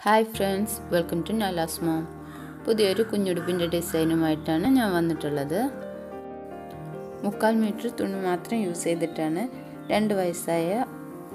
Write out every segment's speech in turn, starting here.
Hi friends, welcome to Nala's Mom. പുതിയൊരു കുഞ്ഞുടുപ്പിൻ്റെ ഡിസൈനുമായിട്ടാണ് ഞാൻ വന്നിട്ടുള്ളത്. 3/4 മീറ്റർ തുണി മാത്രം യൂസ് ചെയ്തിട്ടാണ് 2 വയസ്സായ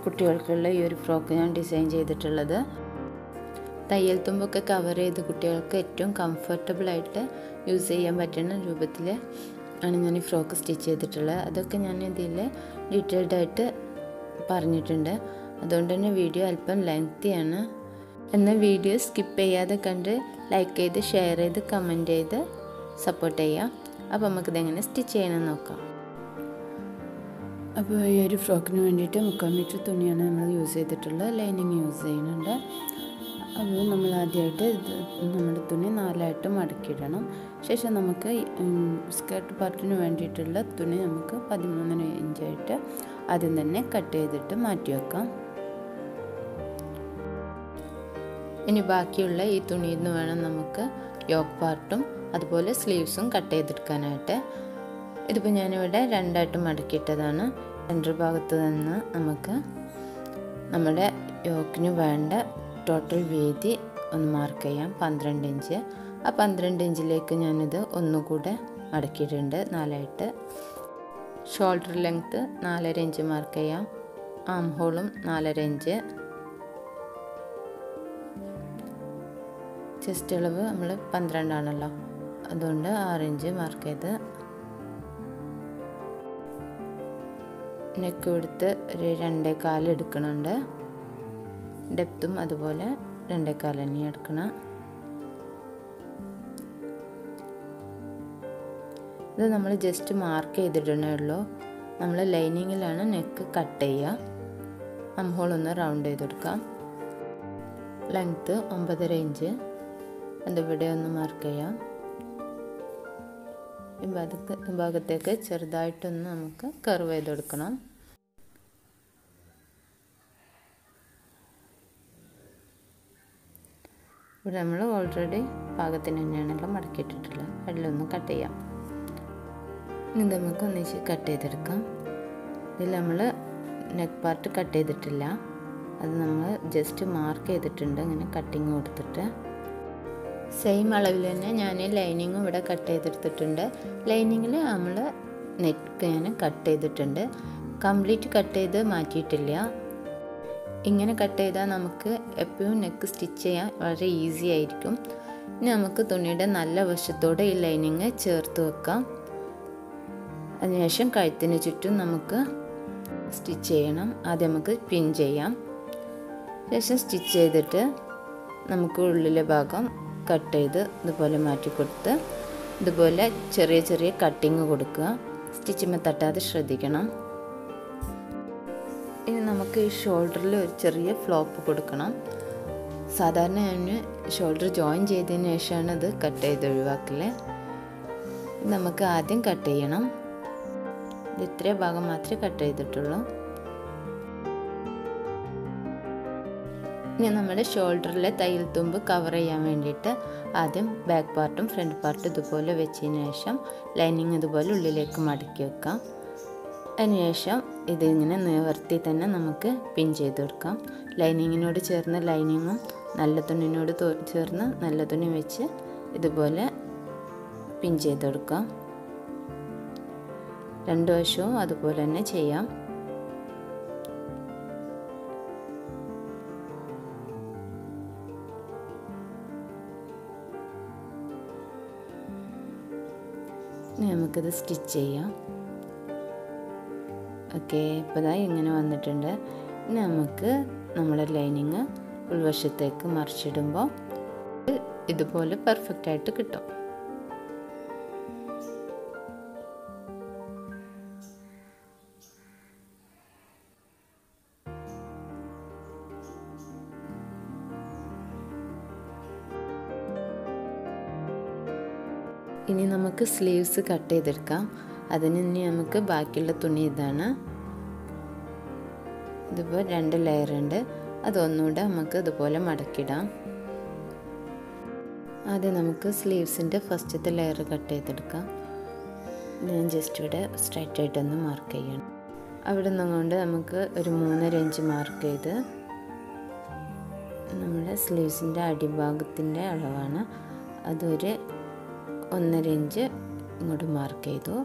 കുട്ടികൾക്കുള്ള ഈ ഒരു ഫ്രോക്ക് ഞാൻ ഡിസൈൻ ചെയ്തിട്ടുള്ളത്. തയ്യൽ തുമ്പൊക്കെ കവർ ചെയ്ത് കുട്ടികൾക്ക് ഏറ്റവും കംഫർട്ടബിൾ ആയിട്ട് യൂസ് ചെയ്യാൻ പറ്റുന്ന രൂപത്തിൽ ആണ് ഞാൻ ഈ ഫ്രോക്ക് സ്റ്റിച്ച് ചെയ്തിട്ടുള്ളത്. അതൊക്കെ ഞാൻ ഇതിൽ ഡീറ്റെയിൽഡ് ആയിട്ട് പറഞ്ഞിട്ടുണ്ട്. അതുകൊണ്ട് തന്നെ വീഡിയോ അല്പം ലെങ്തിയാണ്. എന്നാൽ വീഡിയോ സ്കിപ്പ് ചെയ്യാതെ കണ്ട് ലൈക്ക് ചെയ്ത് ഷെയർ ചെയ്ത് കമൻറ്റ് ചെയ്ത് സപ്പോർട്ട് ചെയ്യാം. അപ്പോൾ നമുക്കിതെങ്ങനെ സ്റ്റിച്ച് ചെയ്യണമെന്ന് നോക്കാം. അപ്പോൾ ഈ ഒരു ഫ്രോക്കിന് വേണ്ടിയിട്ട് 3/4 മീറ്റർ തുണിയാണ് നമ്മൾ യൂസ് ചെയ്തിട്ടുള്ളത്. ലൈനിങ് യൂസ് ചെയ്യുന്നുണ്ട്. അപ്പോൾ നമ്മൾ ആദ്യമായിട്ട് നമ്മുടെ തുണി 4ആയിട്ട് മടക്കിയിടണം. ശേഷം നമുക്ക് സ്കേർട്ട് പാർട്ടിന് വേണ്ടിയിട്ടുള്ള തുണി നമുക്ക് 13 ഇഞ്ചായിട്ട് ആദ്യം തന്നെ കട്ട് ചെയ്തിട്ട് മാറ്റി വെക്കാം. ഇനി ബാക്കിയുള്ള ഈ തുണിയിൽ നിന്ന് വേണം നമുക്ക് യോക്ക് പാർട്ടും അതുപോലെ സ്ലീവ്സും കട്ട് ചെയ്തെടുക്കാനായിട്ട്. ഇതിപ്പോൾ ഞാനിവിടെ 2ആയിട്ട് മടക്കിയിട്ടതാണ്. സെൻറ്റർ ഭാഗത്ത് നിന്ന് നമുക്ക് നമ്മുടെ യോക്കിന് വേണ്ട ടോട്ടൽ വീതി ഒന്ന് മാർക്ക് ചെയ്യാം, 12 ഇഞ്ച്. ആ 12 ഇഞ്ചിലേക്ക് ഞാനിത് ഒന്നുകൂടെ മടക്കിയിട്ടുണ്ട് 4ആയിട്ട്. ഷോൾഡർ ലെങ്ത്ത് 4.5 ഇഞ്ച് മാർക്ക് ചെയ്യാം. ആം ഹോളും 4.5 ഇഞ്ച്. ചെസ്റ്റ് അളവ് നമ്മൾ 12 ആണല്ലോ, അതുകൊണ്ട് 6 ഇഞ്ച് മാർക്ക് ചെയ്ത് നെക്ക് എടുത്ത് ഒരു 2.25 എടുക്കണുണ്ട്. ഡെപ്തും അതുപോലെ 2.25 തന്നെ എടുക്കണം. ഇത് നമ്മൾ ജസ്റ്റ് മാർക്ക് ചെയ്തിട്ടേ ഉള്ളൂ. നമ്മൾ ലൈനിങ്ങിലാണ് നെക്ക് കട്ട് ചെയ്യുക. ഹോൾ ഒന്ന് റൗണ്ട് ചെയ്തെടുക്കാം. Length 9.5 inch. അതിവിടെ ഒന്ന് മാർക്ക് ചെയ്യാം. ഈ ഭാഗത്തേക്ക് ചെറുതായിട്ടൊന്ന് നമുക്ക് കർവ് ചെയ്ത് കൊടുക്കണം. ഇവിടെ നമ്മൾ ഓൾറെഡി പാകത്തിന് തന്നെയാണല്ലോ മടക്കിയിട്ടിട്ടുള്ളത്. അതിലൊന്ന് കട്ട് ചെയ്യാം. ഇനി നമുക്ക് ഒന്നിച്ച് കട്ട് ചെയ്തെടുക്കാം. ഇതിൽ നമ്മൾ നെക്ക് പാർട്ട് കട്ട് ചെയ്തിട്ടില്ല, അത് നമ്മൾ ജസ്റ്റ് മാർക്ക് ചെയ്തിട്ടുണ്ട് ഇങ്ങനെ കട്ടിങ് കൊടുത്തിട്ട്. സെയിം അളവിൽ തന്നെ ഞാൻ ലൈനിങ്ങും ഇവിടെ കട്ട് ചെയ്തെടുത്തിട്ടുണ്ട്. ലൈനിങ്ങിൽ നമ്മൾ നെക്ക് ഞാൻ കട്ട് ചെയ്തിട്ടുണ്ട്. കംപ്ലീറ്റ് കട്ട് ചെയ്ത് മാറ്റിയിട്ടില്ല. ഇങ്ങനെ കട്ട് ചെയ്താൽ നമുക്ക് എപ്പോഴും നെക്ക് സ്റ്റിച്ച് ചെയ്യാൻ വളരെ ഈസി ആയിരിക്കും. ഇനി നമുക്ക് തുണിയുടെ നല്ല വശത്തോടെ ഈ ലൈനിങ് ചേർത്ത് വെക്കാം. അതിനുശേഷം കഴുത്തിന് ചുറ്റും നമുക്ക് സ്റ്റിച്ച് ചെയ്യണം. ആദ്യം നമുക്ക് പിൻ ചെയ്യാം. ശേഷം സ്റ്റിച്ച് ചെയ്തിട്ട് നമുക്ക് ഉള്ളിലെ ഭാഗം കട്ട് ചെയ്ത് ഇതുപോലെ മാറ്റി കൊടുത്ത് ഇതുപോലെ ചെറിയ ചെറിയ കട്ടിങ് കൊടുക്കുക. സ്റ്റിച്ചിന്മേൽ തട്ടാതെ ശ്രദ്ധിക്കണം. ഇനി നമുക്ക് ഈ ഷോൾഡറിൽ ഒരു ചെറിയ ഫ്ലോപ്പ് കൊടുക്കണം. സാധാരണ ഞാൻ ഷോൾഡർ ജോയിൻ ചെയ്തതിന് ശേഷമാണ് ഇത് കട്ട് ചെയ്ത് ഒഴിവാക്കല്. നമുക്ക് ആദ്യം കട്ട് ചെയ്യണം. ഇത് ഇത്രയും ഭാഗം മാത്രമേ കട്ട് ചെയ്തിട്ടുള്ളൂ. ഇനി നമ്മുടെ ഷോൾഡറിലെ തയ്യൽ തുമ്പ് കവർ ചെയ്യാൻ വേണ്ടിയിട്ട് ആദ്യം ബാക്ക് പാർട്ടും ഫ്രണ്ട് പാർട്ടും ഇതുപോലെ വെച്ചതിന് ശേഷം ലൈനിങ് ഇതുപോലെ ഉള്ളിലേക്ക് മടക്കി വെക്കാം. അതിനുശേഷം ഇതിങ്ങനെ നിവർത്തി തന്നെ നമുക്ക് പിൻ ചെയ്ത് കൊടുക്കാം. ലൈനിങ്ങിനോട് ചേർന്ന് ലൈനിങ്ങും നല്ല തുണിനോട് ചേർന്ന് നല്ല തുണി വെച്ച് ഇതുപോലെ പിൻ ചെയ്ത് കൊടുക്കാം. 2 വശവും അതുപോലെ തന്നെ ചെയ്യാം. നമുക്കിത് സ്റ്റിച്ച് ചെയ്യാം. ഓക്കെ, ഇപ്പോൾ ഇതാ ഇങ്ങനെ വന്നിട്ടുണ്ട്. ഇനി നമുക്ക് നമ്മുടെ ലൈനിങ് ഉൾവശത്തേക്ക് മറിച്ചിടുമ്പോൾ ഇതുപോലെ പെർഫെക്റ്റ് ആയിട്ട് കിട്ടും. ഇനി നമുക്ക് സ്ലീവ്സ് കട്ട് ചെയ്തെടുക്കാം. അതിന് ഇനി നമുക്ക് ബാക്കിയുള്ള തുണി ഇതാണ്. ഇതിപ്പോൾ 2 ലെയർ ഉണ്ട്. അതൊന്നുകൂടെ നമുക്ക് ഇതുപോലെ മടക്കിടാം. ആദ്യം നമുക്ക് സ്ലീവ്സിൻ്റെ ഫസ്റ്റത്തെ ലെയർ കട്ട് ചെയ്തെടുക്കാം. ഞാൻ ജസ്റ്റ് ഇവിടെ സ്ട്രൈറ്റ് ആയിട്ടൊന്ന് മാർക്ക് ചെയ്യണം. അവിടെ നിന്നുകൊണ്ട് നമുക്ക് ഒരു 3.5 ഇഞ്ച് മാർക്ക് ചെയ്ത് നമ്മുടെ സ്ലീവ്സിൻ്റെ അടിഭാഗത്തിൻ്റെ അളവാണ്. അതൊരു 1.5 ഇഞ്ച് ഇങ്ങോട്ട് മാർക്ക് ചെയ്തു.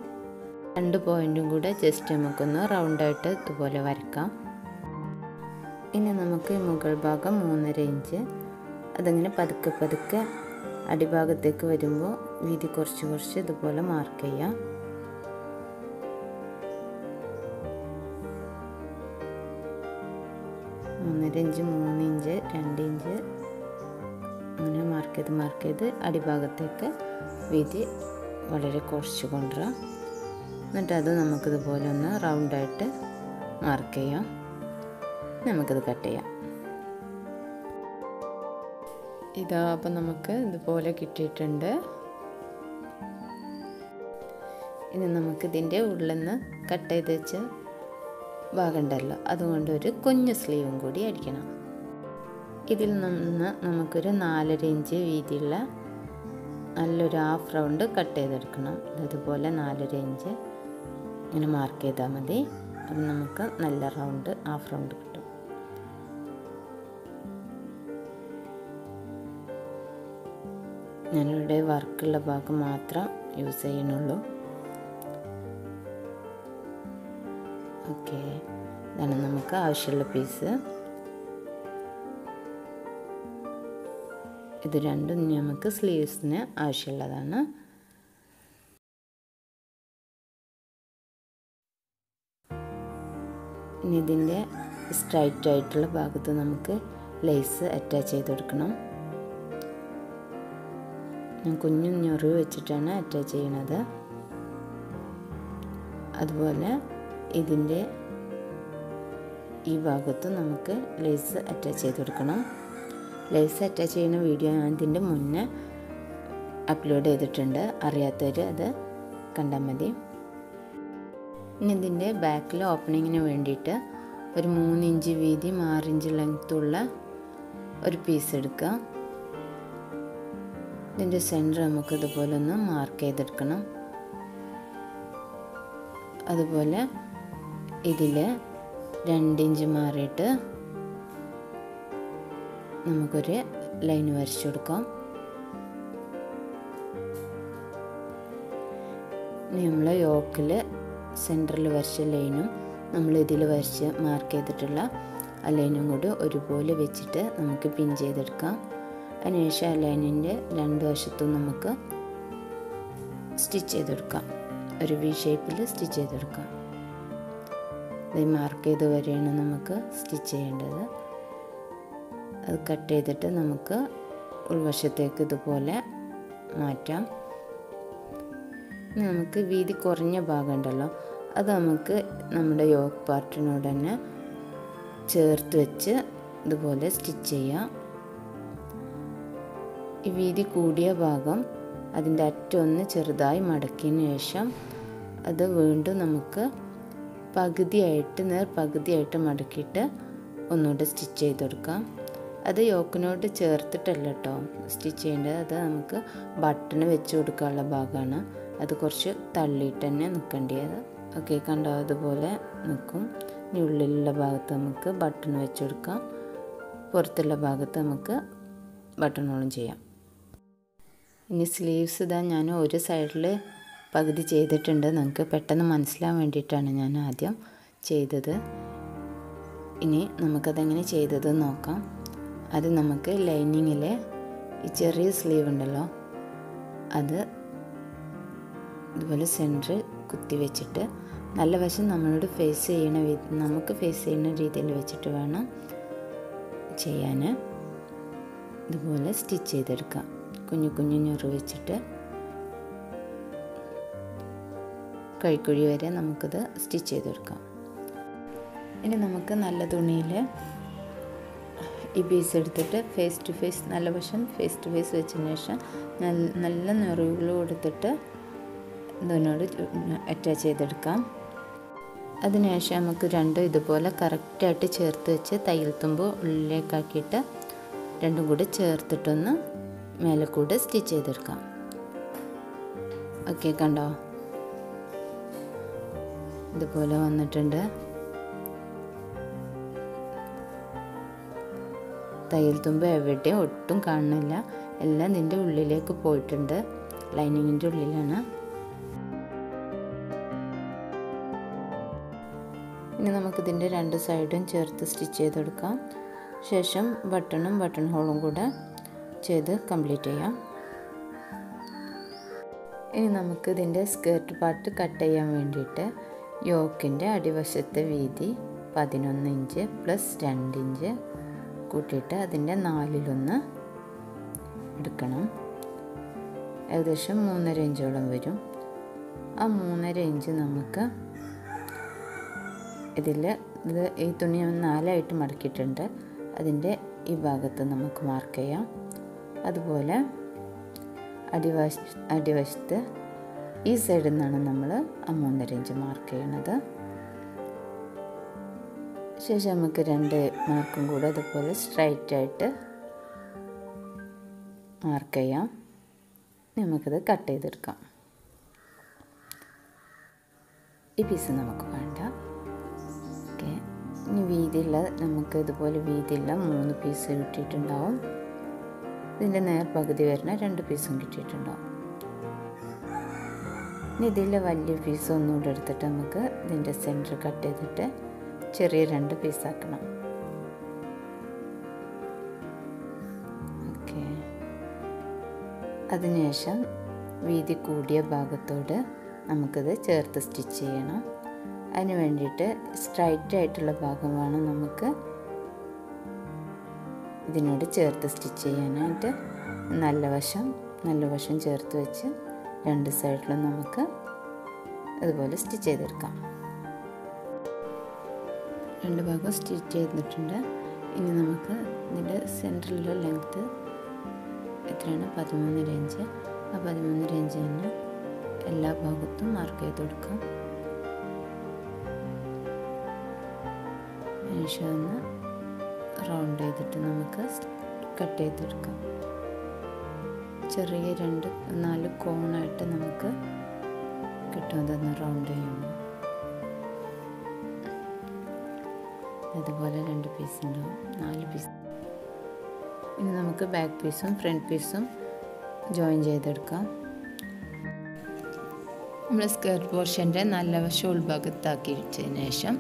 2 പോയിൻറ്റും കൂടെ ജസ്റ്റ് നമുക്കൊന്ന് റൗണ്ടായിട്ട് ഇതുപോലെ വരക്കാം. ഇനി നമുക്ക് മുകൾ ഭാഗം 3.5 ഇഞ്ച് അതങ്ങനെ പതുക്കെ പതുക്കെ അടിഭാഗത്തേക്ക് വരുമ്പോൾ വീതി കുറച്ച് ഇതുപോലെ മാർക്ക് ചെയ്യാം. മൂന്നര ഇഞ്ച്, 3 ഇഞ്ച്, 2 ഇഞ്ച് അങ്ങനെ മാർക്ക് ചെയ്ത് അടിഭാഗത്തേക്ക് വീതി വളരെ കുറച്ച് കൊണ്ടുവരാം. എന്നിട്ട് അത് നമുക്കിതുപോലെ ഒന്ന് റൗണ്ടായിട്ട് മാർക്ക് ചെയ്യാം. നമുക്കിത് കട്ട് ചെയ്യാം. ഇതാ അപ്പം നമുക്ക് ഇതുപോലെ കിട്ടിയിട്ടുണ്ട്. ഇനി നമുക്കിതിൻ്റെ ഉള്ളിൽ നിന്ന് കട്ട് ചെയ്ത് വെച്ച ഭാഗമുണ്ടല്ലോ, അതുകൊണ്ട് ഒരു കുഞ്ഞു സ്ലീവും കൂടി അടിക്കണം. ഇതിൽ നിന്ന് നമുക്കൊരു 4.5 ഇഞ്ച് വീതിയുള്ള നല്ലൊരു ഹാഫ് റൗണ്ട് കട്ട് ചെയ്തെടുക്കണം. അതുപോലെ 4.5 ഇഞ്ച് ഇങ്ങനെ മാർക്ക് ചെയ്താൽ മതി. അപ്പം നമുക്ക് നല്ല റൗണ്ട് ഹാഫ് റൗണ്ട് കിട്ടും. ഞാനിവിടെ വർക്കുള്ള ഭാഗം മാത്രം യൂസ് ചെയ്യണുള്ളൂ. ഓക്കെ, ഇതാണ് നമുക്ക് ആവശ്യമുള്ള പീസ്. ഇത് രണ്ടും നമുക്ക് സ്ലീവ്സിന് ആവശ്യമുള്ളതാണ്. ഇനി ഇതിൻ്റെ സ്ട്രൈറ്റ് ആയിട്ടുള്ള ഭാഗത്ത് നമുക്ക് ലേസ് അറ്റാച്ച് ചെയ്ത് കൊടുക്കണം. ഞാൻ കുഞ്ഞു ഞൊറിവ് വെച്ചിട്ടാണ് അറ്റാച്ച് ചെയ്യണത്. അതുപോലെ ഇതിൻ്റെ ഈ ഭാഗത്ത് നമുക്ക് ലേസ് അറ്റാച്ച് ചെയ്ത് കൊടുക്കണം. ലേസ് അറ്റാച്ച് ചെയ്യുന്ന വീഡിയോ ഞാൻ ഇതിൻ്റെ മുന്നേ അപ്ലോഡ് ചെയ്തിട്ടുണ്ട്. അറിയാത്തവർ അത് കണ്ടാൽ മതി. ഇനി ഇതിൻ്റെ ബാക്കിൽ ഓപ്പണിങ്ങിന് വേണ്ടിയിട്ട് ഒരു 3 ഇഞ്ച് വീതി 6 ഇഞ്ച് ലെങ്ത്തുള്ള ഒരു പീസ് എടുക്കുക. ഇതിൻ്റെ സെൻറ്റർ നമുക്ക് ഇതുപോലെ ഒന്ന് മാർക്ക് ചെയ്തെടുക്കണം. അതുപോലെ ഇതിൽ 2 ഇഞ്ച് മാറിയിട്ട് നമുക്കൊരു ലൈൻ വരച്ചു കൊടുക്കാം. നമ്മൾ യോക്കിൽ സെൻറ്ററിൽ വരച്ച ലൈനും നമ്മൾ ഇതിൽ വരച്ച് മാർക്ക് ചെയ്തിട്ടുള്ള ആ ലൈനും കൂടി ഒരുപോലെ വെച്ചിട്ട് നമുക്ക് പിൻ ചെയ്തെടുക്കാം. അതിനുശേഷം ആ ലൈനിൻ്റെ 2 വശത്തും നമുക്ക് സ്റ്റിച്ച് ചെയ്തെടുക്കാം. ഒരു വി ഷേപ്പിൽ സ്റ്റിച്ച് ചെയ്തെടുക്കാം. ഇത് മാർക്ക് ചെയ്ത് വരെയാണ് നമുക്ക് സ്റ്റിച്ച് ചെയ്യേണ്ടത്. അത് കട്ട് ചെയ്തിട്ട് നമുക്ക് ഉൾവശത്തേക്ക് ഇതുപോലെ മാറ്റാം. നമുക്ക് വീതി കുറഞ്ഞ ഭാഗം ഉണ്ടല്ലോ, അത് നമുക്ക് നമ്മുടെ യോക്ക് പാർട്ടിനോട് തന്നെ ചേർത്ത് വെച്ച് ഇതുപോലെ സ്റ്റിച്ച് ചെയ്യാം. ഈ വീതി കൂടിയ ഭാഗം അതിൻ്റെ അറ്റം ഒന്ന് ചെറുതായി മടക്കിയതിന് ശേഷം അത് വീണ്ടും നമുക്ക് പകുതിയായിട്ട് മടക്കിയിട്ട് ഒന്നുകൂടെ സ്റ്റിച്ച് ചെയ്ത് കൊടുക്കാം. അത് യോക്കിനോട് ചേർത്തിട്ടല്ല കേട്ടോ സ്റ്റിച്ച് ചെയ്യേണ്ടത്. അത് നമുക്ക് ബട്ടണ് വെച്ച് കൊടുക്കാനുള്ള ഭാഗമാണ്. അത് കുറച്ച് തള്ളിയിട്ട് തന്നെ നിൽക്കേണ്ടത്. ഓക്കെ, കണ്ടോ, അതുപോലെ നിൽക്കും. ഇനി ഉള്ളിലുള്ള ഭാഗത്ത് നമുക്ക് ബട്ടൺ വെച്ച് കൊടുക്കാം. പുറത്തുള്ള ഭാഗത്ത് നമുക്ക് ബട്ടണോളും ചെയ്യാം. ഇനി സ്ലീവ്സ് ഇതാ ഞാൻ ഒരു സൈഡിൽ പകുതി ചെയ്തിട്ടുണ്ട്. നിങ്ങൾക്ക് പെട്ടെന്ന് മനസ്സിലാൻ വേണ്ടിയിട്ടാണ് ഞാൻ ആദ്യം ചെയ്തത്. ഇനി നമുക്കതെങ്ങനെ ചെയ്തത് നോക്കാം. അത് നമുക്ക് ലൈനിങ്ങിൽ ഈ ചെറിയ സ്ലീവ് ഉണ്ടല്ലോ, അത് ഇതുപോലെ സെൻറ്റർ കുത്തി വെച്ചിട്ട് നല്ല വശം നമുക്ക് ഫേസ് ചെയ്യുന്ന രീതിയിൽ വെച്ചിട്ട് വേണം ചെയ്യാൻ. ഇതുപോലെ സ്റ്റിച്ച് ചെയ്തെടുക്കാം. കുഞ്ഞു ഞൊറ് വെച്ചിട്ട് കൈക്കുഴി വരെ നമുക്കിത് സ്റ്റിച്ച് ചെയ്തെടുക്കാം. ഇനി നമുക്ക് നല്ല തുണിയിൽ ഈ പീസ് എടുത്തിട്ട് ഫേസ് ടു ഫേസ് നല്ല വശം ഫേസ് ടു ഫേസ് വെച്ചതിന് ശേഷം നല്ല നിറവുകൾ കൊടുത്തിട്ട് ഇതിനോട് അറ്റാച്ച് ചെയ്തെടുക്കാം. അതിനുശേഷം നമുക്ക് രണ്ടും ഇതുപോലെ കറക്റ്റായിട്ട് ചേർത്ത് വെച്ച് തയ്യൽ തുമ്പ് ഉള്ളിലേക്കാക്കിയിട്ട് രണ്ടും കൂടി ചേർത്തിട്ടൊന്ന് മേലെ കൂടെ സ്റ്റിച്ച് ചെയ്തെടുക്കാം. ഓക്കെ, കണ്ടോ, ഇതുപോലെ വന്നിട്ടുണ്ട്. തയ്യൽ തുമ്പ് എവിടെയും ഒട്ടും കാണുന്നില്ല, എല്ലാം ഇതിൻ്റെ ഉള്ളിലേക്ക് പോയിട്ടുണ്ട്, ലൈനിങ്ങിൻ്റെ ഉള്ളിലാണ്. ഇനി നമുക്കിതിൻ്റെ രണ്ട് സൈഡും ചേർത്ത് സ്റ്റിച്ച് ചെയ്തെടുക്കാം. ശേഷം ബട്ടണും ബട്ടൺ ഹോളും കൂടെ ചെയ്ത് കംപ്ലീറ്റ് ചെയ്യാം. ഇനി നമുക്ക് ഇതിൻ്റെ സ്കേർട്ട് പാർട്ട് കട്ട് ചെയ്യാൻ വേണ്ടിയിട്ട് യോക്കിൻ്റെ അടിവശത്തെ വീതി 11 ഇഞ്ച് പ്ലസ് 2 ഇഞ്ച് കൂട്ടിയിട്ട് അതിൻ്റെ 4/1 എടുക്കണം. ഏകദേശം 3.5 ഇഞ്ചോളം വരും. ആ 3.5 ഇഞ്ച് നമുക്ക് ഈ തുണി 4ആയിട്ട് മടക്കിയിട്ടുണ്ട്, അതിൻ്റെ ഈ ഭാഗത്ത് നമുക്ക് മാർക്ക് ചെയ്യാം. അതുപോലെ അടിവശത്ത് ഈ സൈഡിൽ നിന്നാണ് നമ്മൾ ആ 3.5 ഇഞ്ച് മാർക്ക് ചെയ്യണത്. ശേഷം നമുക്ക് 2 മാർക്കും കൂടെ അതുപോലെ സ്ട്രൈറ്റായിട്ട് മാർക്ക് ചെയ്യാം. നമുക്കത് കട്ട് ചെയ്തെടുക്കാം. ഈ പീസ് നമുക്ക് വേണ്ട. ഓക്കെ, ഇനി വീതിയുള്ള നമുക്ക് ഇതുപോലെ വീതിയുള്ള 3 പീസ് കിട്ടിയിട്ടുണ്ടാവും. ഇതിൻ്റെ നേർപകുതി വരുന്ന 2 പീസും കിട്ടിയിട്ടുണ്ടാവും. ഇനി ഇതിൽ വലിയ പീസ് ഒന്നുകൂടെ എടുത്തിട്ട് നമുക്ക് ഇതിൻ്റെ സെൻറ്റർ കട്ട് ചെയ്തിട്ട് ചെറിയ 2 പീസാക്കണം. ഓക്കെ, അതിനുശേഷം വീതി കൂടിയ ഭാഗത്തോട് നമുക്കിത് ചേർത്ത് സ്റ്റിച്ച് ചെയ്യണം. അതിന് വേണ്ടിയിട്ട് സ്ട്രൈറ്റ് ആയിട്ടുള്ള ഭാഗം വേണം നമുക്ക് ഇതിനോട് ചേർത്ത് സ്റ്റിച്ച് ചെയ്യാനായിട്ട്. നല്ല വശം ചേർത്ത് വെച്ച് 2 സൈഡിലും നമുക്ക് അതുപോലെ സ്റ്റിച്ച് ചെയ്തെടുക്കാം. 2 ഭാഗം സ്റ്റിച്ച് ചെയ്തിട്ടുണ്ട്. ഇനി നമുക്ക് ഇതിൻ്റെ സെൻറ്ററിലുള്ള ലെങ്ത്ത് എത്രയാണ്? 13.5 ഇഞ്ച്. ആ 13.5 ഇഞ്ച് തന്നെ എല്ലാ ഭാഗത്തും മാർക്ക് ചെയ്ത് കൊടുക്കാം. ശേഷം ഒന്ന് റൗണ്ട് ചെയ്തിട്ട് നമുക്ക് കട്ട് ചെയ്തെടുക്കാം. ചെറിയ 4 കോണായിട്ട് നമുക്ക് കിട്ടും. അതൊന്ന് റൗണ്ട് ചെയ്യുമ്പോൾ അതുപോലെ 2 പീസ് ഉണ്ടാവും, 4 പീസ്. ഇനി നമുക്ക് ബാക്ക് പീസും ഫ്രണ്ട് പീസും ജോയിൻ ചെയ്തെടുക്കാം. നമ്മൾ സ്കേർട്ട് പോർഷൻ്റെ നല്ല വശം ഉൾഭാഗത്താക്കി വെച്ചതിന് ശേഷം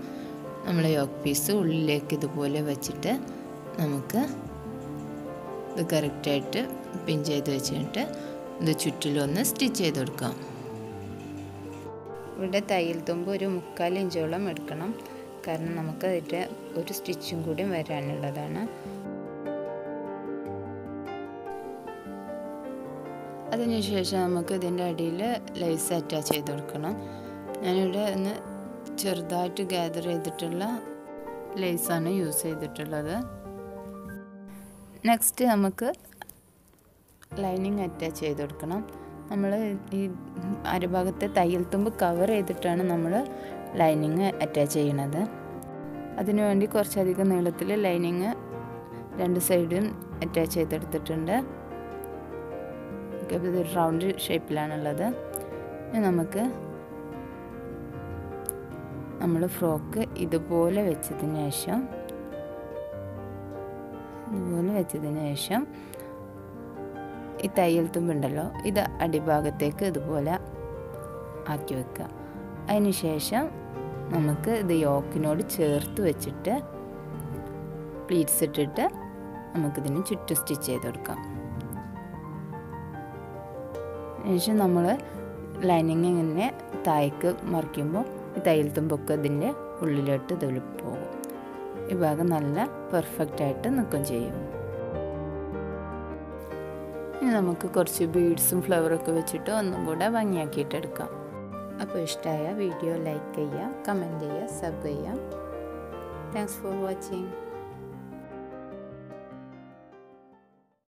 നമ്മൾ യോക്ക് പീസ് ഉള്ളിലേക്ക് ഇതുപോലെ വെച്ചിട്ട് നമുക്ക് ഇത് കറക്റ്റായിട്ട് പിൻ ചെയ്ത് വെച്ചിട്ട് ഇത് ചുറ്റിലൊന്ന് സ്റ്റിച്ച് ചെയ്ത് കൊടുക്കാം. ഇവിടെ തയ്യൽ തുമ്പ് ഒരു 3/4 ഇഞ്ചോളം എടുക്കണം, കാരണം നമുക്ക് അതിൻ്റെ ഒരു സ്റ്റിച്ചും കൂടി വരാനുള്ളതാണ്. അതിനുശേഷം നമുക്ക് ഇതിൻ്റെ അടിയിൽ ലേസ് അറ്റാച്ച് ചെയ്ത് കൊടുക്കണം. ഞാനിവിടെ ഒന്ന് ചെറുതായിട്ട് ഗ്യാദർ ചെയ്തിട്ടുള്ള ലേസാണ് യൂസ് ചെയ്തിട്ടുള്ളത്. നെക്സ്റ്റ് നമുക്ക് ലൈനിങ് അറ്റാച്ച് ചെയ്ത് കൊടുക്കണം. നമ്മൾ ഈ അരഭാഗത്തെ തയ്യൽ തുമ്പ് കവർ ചെയ്തിട്ടാണ് നമ്മൾ ലൈനിങ് അറ്റാച്ച് ചെയ്യണത്. അതിനുവേണ്ടി കുറച്ചധികം നീളത്തിൽ ലൈനിങ് 2 സൈഡും അറ്റാച്ച് ചെയ്തെടുത്തിട്ടുണ്ട്. ഇത് റൗണ്ട് ഷേപ്പിലാണുള്ളത്. നമുക്ക് നമ്മൾ ഫ്രോക്ക് ഇതുപോലെ വെച്ചതിന് ശേഷം ഈ തയ്യൽ തുമ്പുണ്ടല്ലോ, ഇത് അടിഭാഗത്തേക്ക് ഇതുപോലെ ആക്കി വെക്കുക. അതിന് ശേഷം നമുക്ക് ഇത് യോക്കിനോട് ചേർത്ത് വെച്ചിട്ട് പ്ലീറ്റ്സ് ഇട്ടിട്ട് നമുക്കിതിന് ചുറ്റും സ്റ്റിച്ച് ചെയ്ത് കൊടുക്കാം. ശേഷം നമ്മൾ ലൈനിങ് ഇങ്ങനെ താഴേക്ക് മറിക്കുമ്പോൾ ഈ തയ്യൽ തുമ്പൊക്കെ ഇതിൻ്റെ ഉള്ളിലോട്ട് ഇതിൽ പോകും. ഈ ഭാഗം നല്ല പെർഫെക്റ്റായിട്ട് നിൽക്കുകയും ചെയ്യും. ഇനി നമുക്ക് കുറച്ച് ബീഡ്സും ഫ്ലവറൊക്കെ വെച്ചിട്ട് ഒന്നും കൂടെ ഭംഗിയാക്കിയിട്ടെടുക്കാം. അപ്പോൾ ഇഷ്ടമായ വീഡിയോ ലൈക്ക് ചെയ്യുക, കമൻറ്റ് ചെയ്യുക, സബ് ചെയ്യുക. Thanks for watching.